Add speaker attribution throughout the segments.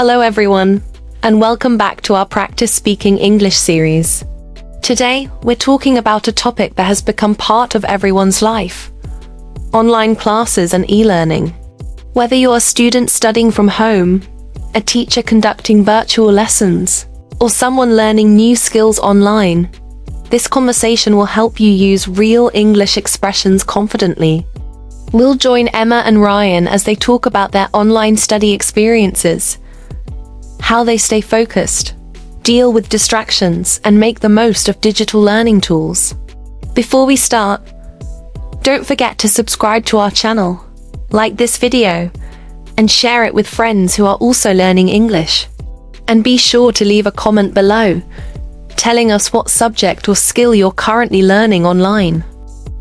Speaker 1: Hello everyone, and welcome back to our Practice Speaking English series. Today, we're talking about a topic that has become part of everyone's life: online classes and e-learning. Whether you're a student studying from home, a teacher conducting virtual lessons, or someone learning new skills online, this conversation will help you use real English expressions confidently. We'll join Emma and Ryan as they talk about their online study experiences, how they stay focused, deal with distractions, and make the most of digital learning tools. Before we start, don't forget to subscribe to our channel, like this video, and share it with friends who are also learning English. And be sure to leave a comment below, telling us what subject or skill you're currently learning online.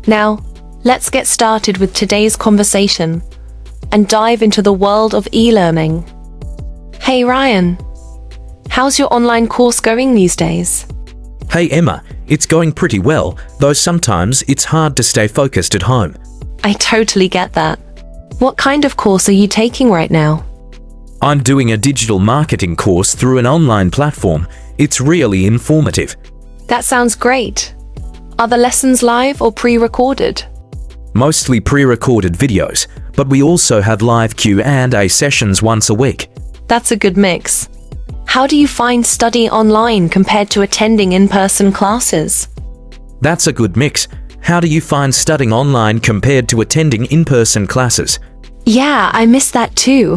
Speaker 1: Now, let's get started with today's conversation and dive into the world of e-learning. Hey Ryan, how's your online course going these days?
Speaker 2: Hey Emma, it's going pretty well, though sometimes it's hard to stay focused at home.
Speaker 1: I totally get that. What kind of course are you taking right now?
Speaker 2: I'm doing a digital marketing course through an online platform. It's really informative.
Speaker 1: That sounds great. Are the lessons live or pre-recorded?
Speaker 2: Mostly pre-recorded videos, but we also have live Q&A sessions once a week.
Speaker 1: That's a good mix. How do you find studying online compared to attending in-person classes?
Speaker 2: That's a good mix. How do you find studying online compared to attending in-person classes?
Speaker 1: Yeah, I miss that too.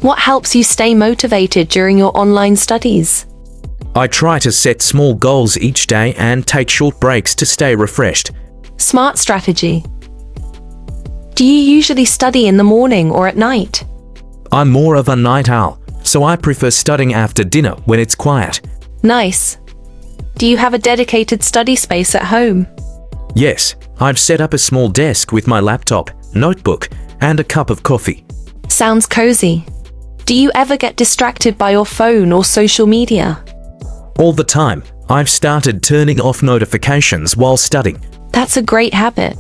Speaker 1: What helps you stay motivated during your online studies?
Speaker 2: I try to set small goals each day and take short breaks to stay refreshed.
Speaker 1: Smart strategy. Do you usually study in the morning or at night?
Speaker 2: I'm more of a night owl, so I prefer studying after dinner when it's quiet.
Speaker 1: Nice. Do you have a dedicated study space at home?
Speaker 2: Yes, I've set up a small desk with my laptop, notebook, and a cup of coffee.
Speaker 1: Sounds cozy. Do you ever get distracted by your phone or social media?
Speaker 2: All the time. I've started turning off notifications while studying.
Speaker 1: That's a great habit.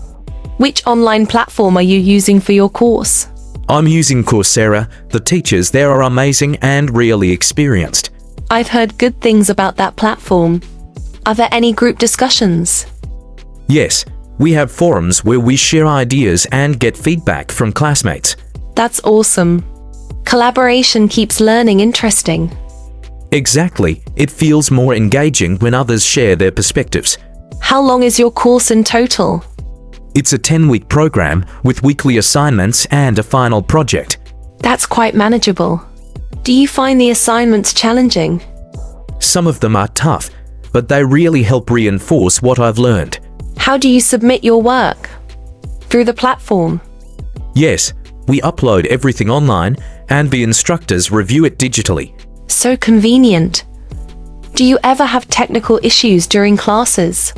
Speaker 1: Which online platform are you using for your course?
Speaker 2: I'm using Coursera. The teachers there are amazing and really experienced.
Speaker 1: I've heard good things about that platform. Are there any group discussions?
Speaker 2: Yes, we have forums where we share ideas and get feedback from classmates.
Speaker 1: That's awesome. Collaboration keeps learning interesting.
Speaker 2: Exactly. It feels more engaging when others share their perspectives.
Speaker 1: How long is your course in total?
Speaker 2: It's a 10-week program with weekly assignments and a final project.
Speaker 1: That's quite manageable. Do you find the assignments challenging?
Speaker 2: Some of them are tough, but they really help reinforce what I've learned.
Speaker 1: How do you submit your work? Through the platform?
Speaker 2: Yes, we upload everything online and the instructors review it digitally.
Speaker 1: So convenient. Do you ever have technical issues during classes?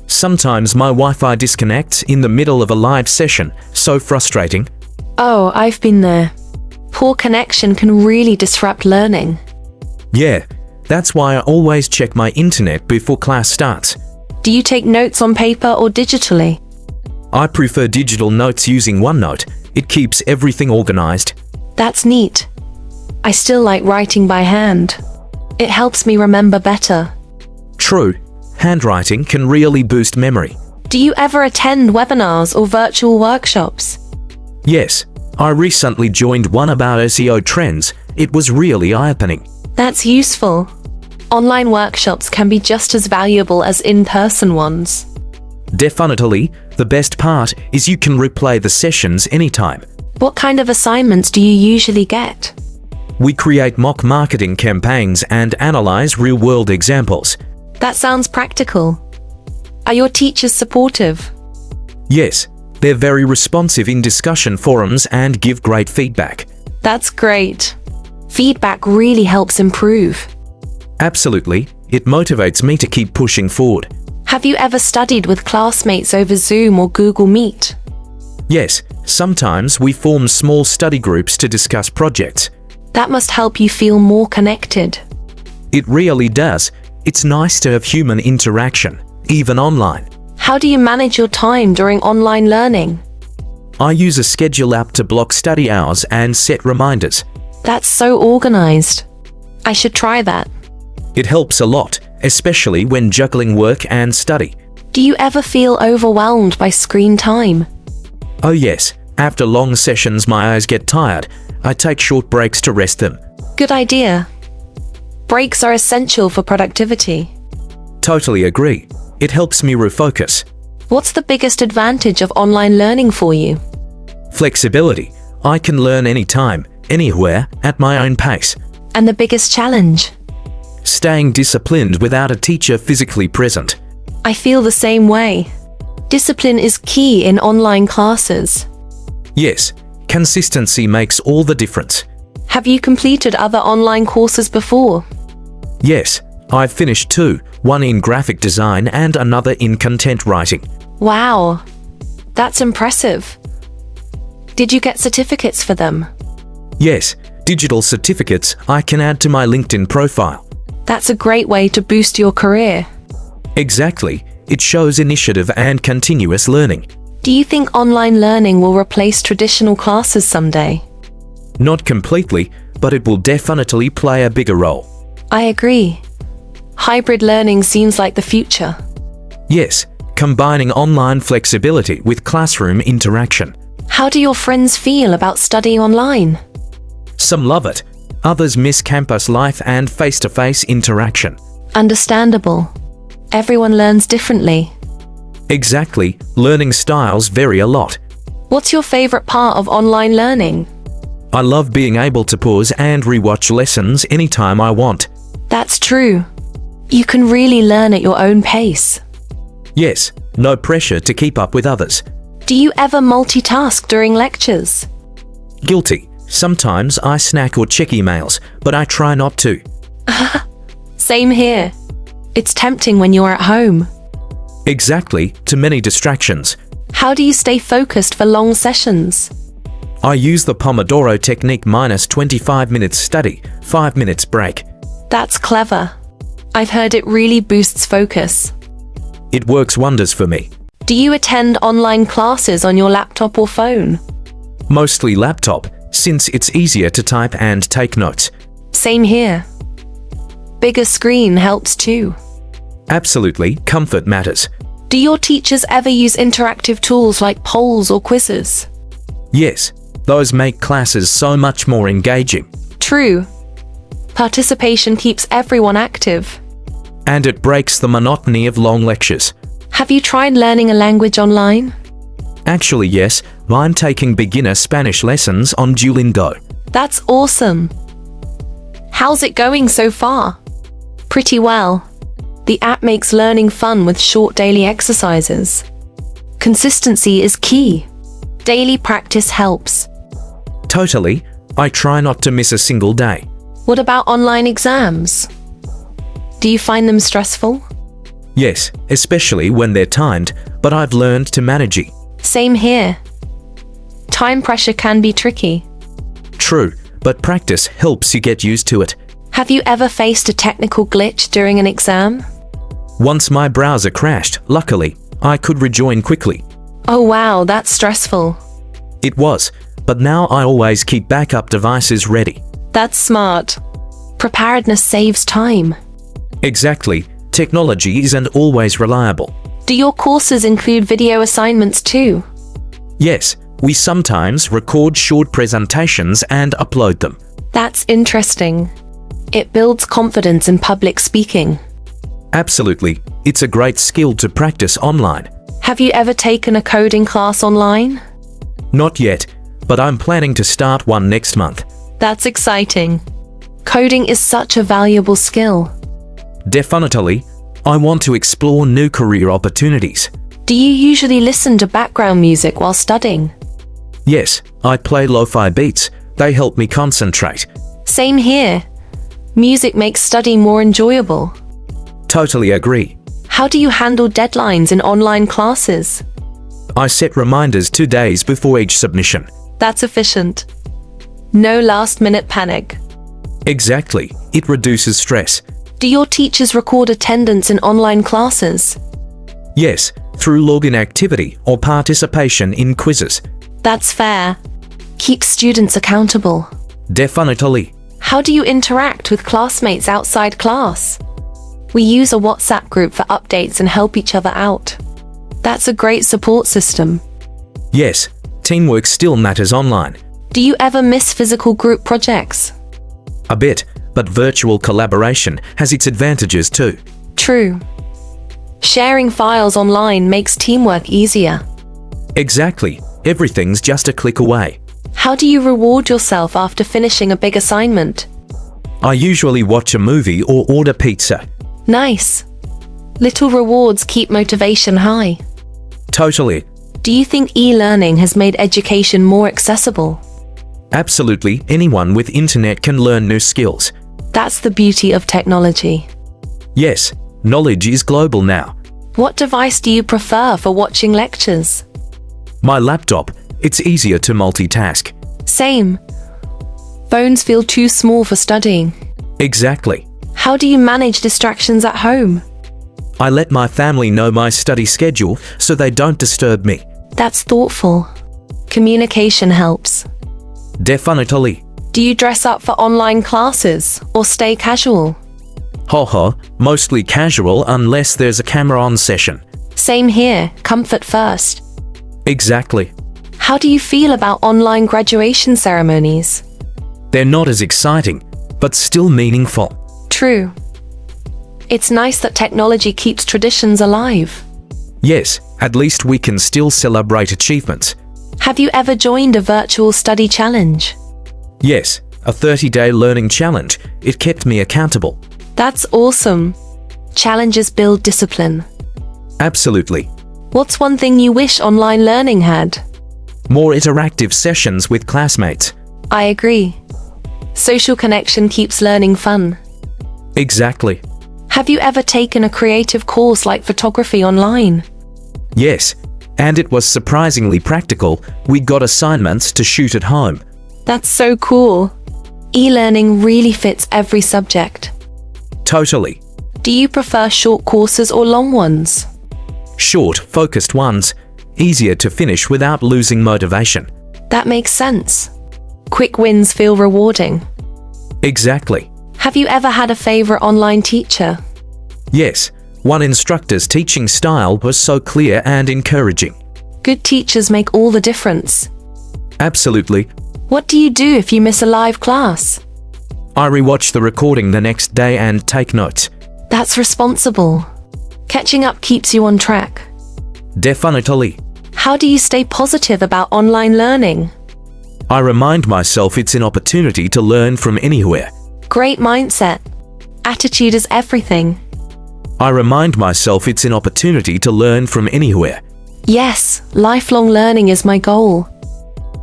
Speaker 2: Sometimes my Wi-Fi disconnects in the middle of a live session. So frustrating.
Speaker 1: Oh, I've been there. Poor connection can really disrupt learning.
Speaker 2: Yeah, that's why I always check my internet before class starts.
Speaker 1: Do you take notes on paper or digitally?
Speaker 2: I prefer digital notes using OneNote. It keeps everything organized.
Speaker 1: That's neat. I still like writing by hand. It helps me remember better.
Speaker 2: True. Handwriting can really boost memory.
Speaker 1: Do you ever attend webinars or virtual workshops?
Speaker 2: Yes, I recently joined one about SEO trends. It was really eye-opening.
Speaker 1: That's useful. Online workshops can be just as valuable as in-person ones.
Speaker 2: Definitely, the best part is you can replay the sessions anytime.
Speaker 1: What kind of assignments do you usually get?
Speaker 2: We create mock marketing campaigns and analyze real-world examples.
Speaker 1: That sounds practical. Are your teachers supportive?
Speaker 2: Yes, they're very responsive in discussion forums and give great feedback.
Speaker 1: That's great. Feedback really helps improve.
Speaker 2: Absolutely, it motivates me to keep pushing forward.
Speaker 1: Have you ever studied with classmates over Zoom or Google Meet?
Speaker 2: Yes, sometimes we form small study groups to discuss projects.
Speaker 1: That must help you feel more connected.
Speaker 2: It really does. It's nice to have human interaction, even online.
Speaker 1: How do you manage your time during online learning?
Speaker 2: I use a schedule app to block study hours and set reminders.
Speaker 1: That's so organized. I should try that.
Speaker 2: It helps a lot, especially when juggling work and study.
Speaker 1: Do you ever feel overwhelmed by screen time?
Speaker 2: Oh yes, after long sessions my eyes get tired. I take short breaks to rest them.
Speaker 1: Good idea. Breaks are essential for productivity.
Speaker 2: Totally agree. It helps me refocus.
Speaker 1: What's the biggest advantage of online learning for you?
Speaker 2: Flexibility. I can learn anytime, anywhere, at my own pace.
Speaker 1: And the biggest challenge?
Speaker 2: Staying disciplined without a teacher physically present.
Speaker 1: I feel the same way. Discipline is key in online classes.
Speaker 2: Yes, consistency makes all the difference.
Speaker 1: Have you completed other online courses before?
Speaker 2: Yes, I've finished 2, one in graphic design and another in content writing.
Speaker 1: Wow, that's impressive. Did you get certificates for them?
Speaker 2: Yes, digital certificates I can add to my LinkedIn profile.
Speaker 1: That's a great way to boost your career.
Speaker 2: Exactly, it shows initiative and continuous learning.
Speaker 1: Do you think online learning will replace traditional classes someday?
Speaker 2: Not completely, but it will definitely play a bigger role.
Speaker 1: I agree. Hybrid learning seems like the future.
Speaker 2: Yes, combining online flexibility with classroom interaction.
Speaker 1: How do your friends feel about studying online?
Speaker 2: Some love it, others miss campus life and face-to-face interaction.
Speaker 1: Understandable. Everyone learns differently.
Speaker 2: Exactly, learning styles vary a lot.
Speaker 1: What's your favorite part of online learning?
Speaker 2: I love being able to pause and rewatch lessons anytime I want.
Speaker 1: That's true. You can really learn at your own pace.
Speaker 2: Yes, no pressure to keep up with others.
Speaker 1: Do you ever multitask during lectures?
Speaker 2: Guilty. Sometimes I snack or check emails, but I try not to.
Speaker 1: Same here. It's tempting when you're at home.
Speaker 2: Exactly, too many distractions.
Speaker 1: How do you stay focused for long sessions?
Speaker 2: I use the Pomodoro technique minus 25 minutes study, 5 minutes break.
Speaker 1: That's clever. I've heard it really boosts focus.
Speaker 2: It works wonders for me.
Speaker 1: Do you attend online classes on your laptop or phone?
Speaker 2: Mostly laptop, since it's easier to type and take notes.
Speaker 1: Same here. Bigger screen helps too.
Speaker 2: Absolutely, comfort matters.
Speaker 1: Do your teachers ever use interactive tools like polls or quizzes?
Speaker 2: Yes, those make classes so much more engaging.
Speaker 1: True. Participation keeps everyone active.
Speaker 2: And it breaks the monotony of long lectures.
Speaker 1: Have you tried learning a language online?
Speaker 2: Actually, yes, I'm taking beginner Spanish lessons on Duolingo.
Speaker 1: That's awesome. How's it going so far? Pretty well. The app makes learning fun with short daily exercises. Consistency is key. Daily practice helps.
Speaker 2: Totally, I try not to miss a single day.
Speaker 1: What about online exams? Do you find them stressful?
Speaker 2: Yes, especially when they're timed, but I've learned to manage it.
Speaker 1: Same here. Time pressure can be tricky.
Speaker 2: True, but practice helps you get used to it.
Speaker 1: Have you ever faced a technical glitch during an exam?
Speaker 2: Once my browser crashed, luckily, I could rejoin quickly.
Speaker 1: Oh wow, that's stressful.
Speaker 2: It was, but now I always keep backup devices ready.
Speaker 1: That's smart. Preparedness saves time.
Speaker 2: Exactly, technology isn't always reliable.
Speaker 1: Do your courses include video assignments too?
Speaker 2: Yes, we sometimes record short presentations and upload them.
Speaker 1: That's interesting. It builds confidence in public speaking.
Speaker 2: Absolutely, it's a great skill to practice online.
Speaker 1: Have you ever taken a coding class online?
Speaker 2: Not yet, but I'm planning to start one next month.
Speaker 1: That's exciting. Coding is such a valuable skill.
Speaker 2: Definitely, I want to explore new career opportunities.
Speaker 1: Do you usually listen to background music while studying?
Speaker 2: Yes, I play lo-fi beats. They help me concentrate.
Speaker 1: Same here. Music makes study more enjoyable.
Speaker 2: Totally agree.
Speaker 1: How do you handle deadlines in online classes?
Speaker 2: I set reminders 2 days before each submission.
Speaker 1: That's efficient. No last-minute panic.
Speaker 2: Exactly, it reduces stress.
Speaker 1: Do your teachers record attendance in online classes?
Speaker 2: Yes, through login activity or participation in quizzes.
Speaker 1: That's fair. Keep students accountable.
Speaker 2: Definitely.
Speaker 1: How do you interact with classmates outside class? We use a WhatsApp group for updates and help each other out. That's a great support system.
Speaker 2: Yes, teamwork still matters online.
Speaker 1: Do you ever miss physical group projects?
Speaker 2: A bit, but virtual collaboration has its advantages too.
Speaker 1: True. Sharing files online makes teamwork easier.
Speaker 2: Exactly, everything's just a click away.
Speaker 1: How do you reward yourself after finishing a big assignment?
Speaker 2: I usually watch a movie or order pizza.
Speaker 1: Nice. Little rewards keep motivation high.
Speaker 2: Totally.
Speaker 1: Do you think e-learning has made education more accessible?
Speaker 2: Absolutely, anyone with internet can learn new skills.
Speaker 1: That's the beauty of technology.
Speaker 2: Yes, knowledge is global now.
Speaker 1: What device do you prefer for watching lectures?
Speaker 2: My laptop, it's easier to multitask.
Speaker 1: Same. Phones feel too small for studying.
Speaker 2: Exactly.
Speaker 1: How do you manage distractions at home?
Speaker 2: I let my family know my study schedule so they don't disturb me.
Speaker 1: That's thoughtful. Communication helps.
Speaker 2: Definitely.
Speaker 1: Do you dress up for online classes or stay casual?
Speaker 2: Haha, mostly casual unless there's a camera on session.
Speaker 1: Same here, comfort first.
Speaker 2: Exactly.
Speaker 1: How do you feel about online graduation ceremonies?
Speaker 2: They're not as exciting, but still meaningful.
Speaker 1: True. It's nice that technology keeps traditions alive.
Speaker 2: Yes, at least we can still celebrate achievements.
Speaker 1: Have you ever joined a virtual study challenge?
Speaker 2: Yes, a 30-day learning challenge. It kept me accountable.
Speaker 1: That's awesome. Challenges build discipline.
Speaker 2: Absolutely.
Speaker 1: What's one thing you wish online learning had?
Speaker 2: More interactive sessions with classmates.
Speaker 1: I agree. Social connection keeps learning fun.
Speaker 2: Exactly.
Speaker 1: Have you ever taken a creative course like photography online?
Speaker 2: Yes, and it was surprisingly practical. We got assignments to shoot at home.
Speaker 1: That's so cool. E-learning really fits every subject.
Speaker 2: Totally.
Speaker 1: Do you prefer short courses or long ones?
Speaker 2: Short, focused ones. Easier to finish without losing motivation.
Speaker 1: That makes sense. Quick wins feel rewarding.
Speaker 2: Exactly.
Speaker 1: Have you ever had a favorite online teacher?
Speaker 2: Yes, one instructor's teaching style was so clear and encouraging.
Speaker 1: Good teachers make all the difference.
Speaker 2: Absolutely.
Speaker 1: What do you do if you miss a live class?
Speaker 2: I rewatch the recording the next day and take notes.
Speaker 1: That's responsible. Catching up keeps you on track.
Speaker 2: Definitely.
Speaker 1: How do you stay positive about online learning?
Speaker 2: I remind myself it's an opportunity to learn from anywhere.
Speaker 1: Great mindset. Attitude is everything.
Speaker 2: I remind myself it's an opportunity to learn from anywhere.
Speaker 1: Yes, lifelong learning is my goal.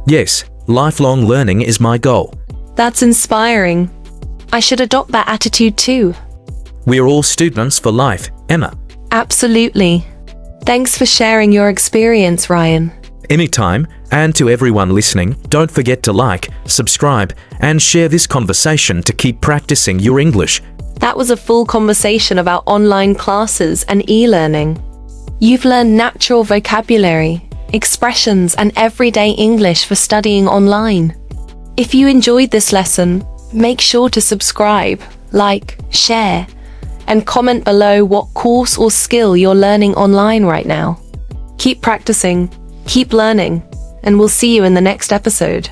Speaker 2: Yes, lifelong learning is my goal.
Speaker 1: That's inspiring. I should adopt that attitude too.
Speaker 2: We're all students for life, Emma.
Speaker 1: Absolutely. Thanks for sharing your experience, Ryan.
Speaker 2: Anytime, and to everyone listening, don't forget to like, subscribe, and share this conversation to keep practicing your English.
Speaker 1: That was a full conversation about online classes and e-learning. You've learned natural vocabulary, expressions, and everyday English for studying online. If you enjoyed this lesson, make sure to subscribe, like, share, and comment below what course or skill you're learning online right now. Keep practicing, keep learning, and we'll see you in the next episode.